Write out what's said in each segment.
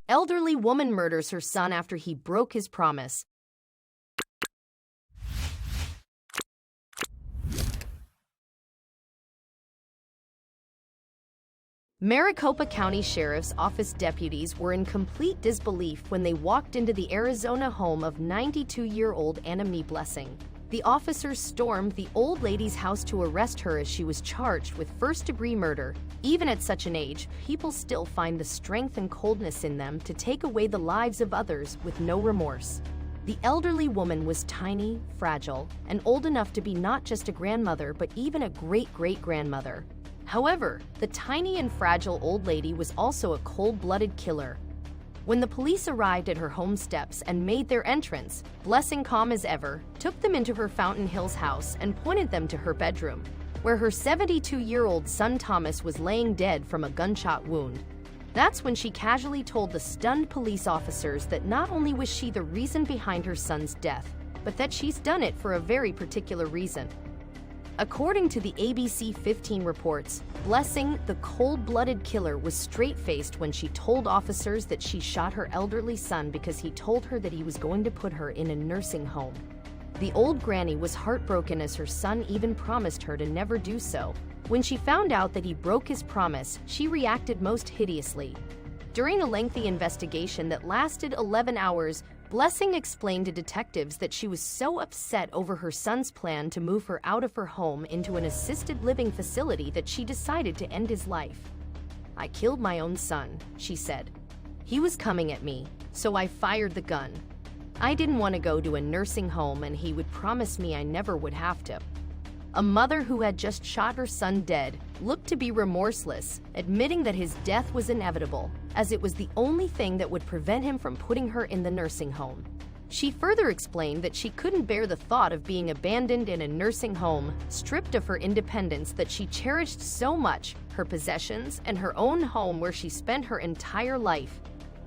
Elderly woman murders her son after he broke his promise. Maricopa County Sheriff's Office deputies were in complete disbelief when they walked into the Arizona home of 92-year-old Anna Mae Blessing. The officers stormed the old lady's house to arrest her as she was charged with first-degree murder. Even at such an age, people still find the strength and coldness in them to take away the lives of others with no remorse. The elderly woman was tiny, fragile, and old enough to be not just a grandmother but even a great-great-grandmother. However, the tiny and fragile old lady was also a cold-blooded killer. When the police arrived at her home steps and made their entrance, Blessing, calm as ever, took them into her Fountain Hills house and pointed them to her bedroom, where her 72-year-old son Thomas was laying dead from a gunshot wound. That's when she casually told the stunned police officers that not only was she the reason behind her son's death, but that she's done it for a very particular reason. According to the ABC 15 reports, Blessing, the cold-blooded killer, was straight-faced when she told officers that she shot her elderly son because he told her that he was going to put her in a nursing home. The old granny was heartbroken as her son even promised her to never do so. When she found out that he broke his promise, she reacted most hideously. During a lengthy investigation that lasted 11 hours, Blessing explained to detectives that she was so upset over her son's plan to move her out of her home into an assisted living facility that she decided to end his life. "I killed my own son," she said. "He was coming at me, so I fired the gun. I didn't want to go to a nursing home and he would promise me I never would have to." A mother who had just shot her son dead looked to be remorseless, admitting that his death was inevitable, as it was the only thing that would prevent him from putting her in the nursing home. She further explained that she couldn't bear the thought of being abandoned in a nursing home, stripped of her independence that she cherished so much, her possessions, and her own home where she spent her entire life.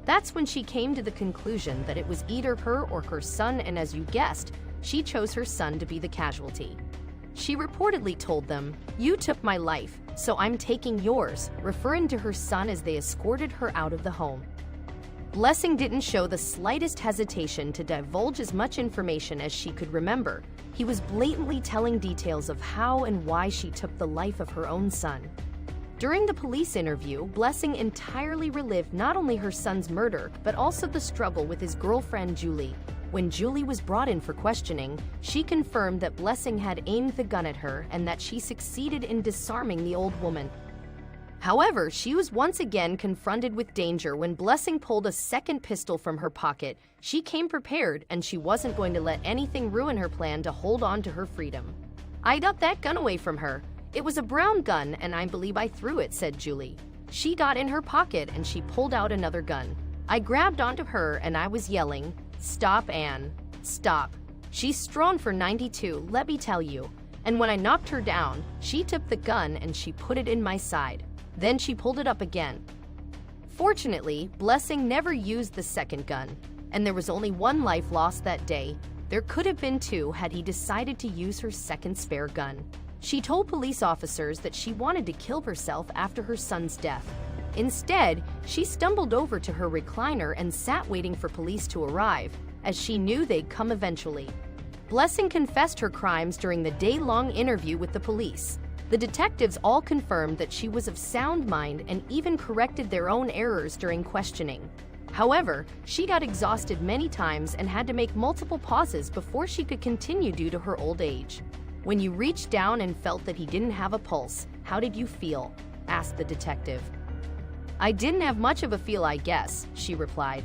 That's when she came to the conclusion that it was either her or her son, and as you guessed, she chose her son to be the casualty. She reportedly told them, "You took my life, so I'm taking yours," referring to her son as they escorted her out of the home. Blessing didn't show the slightest hesitation to divulge as much information as she could remember. He was blatantly telling details of how and why she took the life of her own son. During the police interview, Blessing entirely relived not only her son's murder, but also the struggle with his girlfriend Julie. When Julie was brought in for questioning, she confirmed that Blessing had aimed the gun at her and that she succeeded in disarming the old woman. However, she was once again confronted with danger when Blessing pulled a second pistol from her pocket. She came prepared, and she wasn't going to let anything ruin her plan to hold on to her freedom. "I got that gun away from her. It was a brown gun, and I believe I threw it," said Julie. "She got in her pocket and she pulled out another gun. I grabbed onto her and I was yelling, 'Stop, Anne, stop. She's strong for 92, let me tell you.' And when I knocked her down, she took the gun and she put it in my side. Then she pulled it up again." Fortunately, Blessing never used the second gun, and there was only one life lost that day. There could have been two had he decided to use her second spare gun. She told police officers that she wanted to kill herself after her son's death. Instead, she stumbled over to her recliner and sat waiting for police to arrive, as she knew they'd come eventually. Blessing confessed her crimes during the day-long interview with the police. The detectives all confirmed that she was of sound mind and even corrected their own errors during questioning. However, she got exhausted many times and had to make multiple pauses before she could continue due to her old age. "When you reached down and felt that he didn't have a pulse, how did you feel?" asked the detective. "I didn't have much of a feel, I guess," she replied.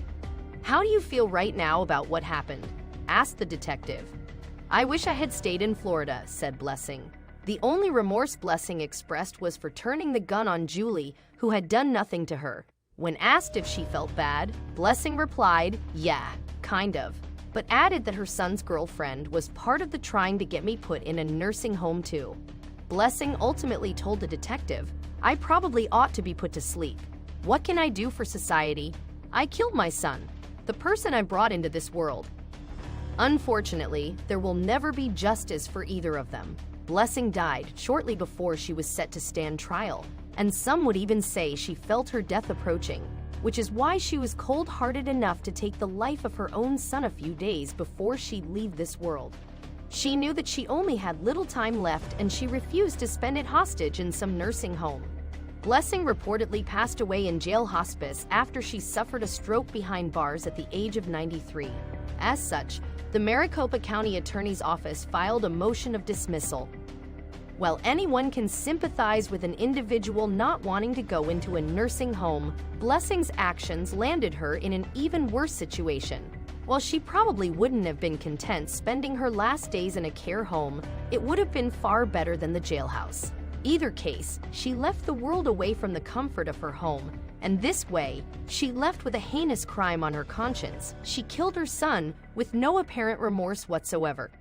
"How do you feel right now about what happened?" asked the detective. "I wish I had stayed in Florida," said Blessing. The only remorse Blessing expressed was for turning the gun on Julie, who had done nothing to her. When asked if she felt bad, Blessing replied, "Yeah, kind of," but added that her son's girlfriend was part of the trying to get me put in a nursing home too. Blessing ultimately told the detective, "I probably ought to be put to sleep. What can I do for society? I killed my son, the person I brought into this world." Unfortunately, there will never be justice for either of them. Blessing died shortly before she was set to stand trial, and some would even say she felt her death approaching. which is why she was cold-hearted enough to take the life of her own son a few days before she'd leave this world. She knew that she only had little time left, and she refused to spend it hostage in some nursing home. Blessing reportedly passed away in jail hospice after she suffered a stroke behind bars at the age of 93. As such, the Maricopa County Attorney's Office filed a motion of dismissal. While anyone can sympathize with an individual not wanting to go into a nursing home, Blessing's actions landed her in an even worse situation. While she probably wouldn't have been content spending her last days in a care home, it would have been far better than the jailhouse. Either case, she left the world away from the comfort of her home, and this way, she left with a heinous crime on her conscience. She killed her son with no apparent remorse whatsoever.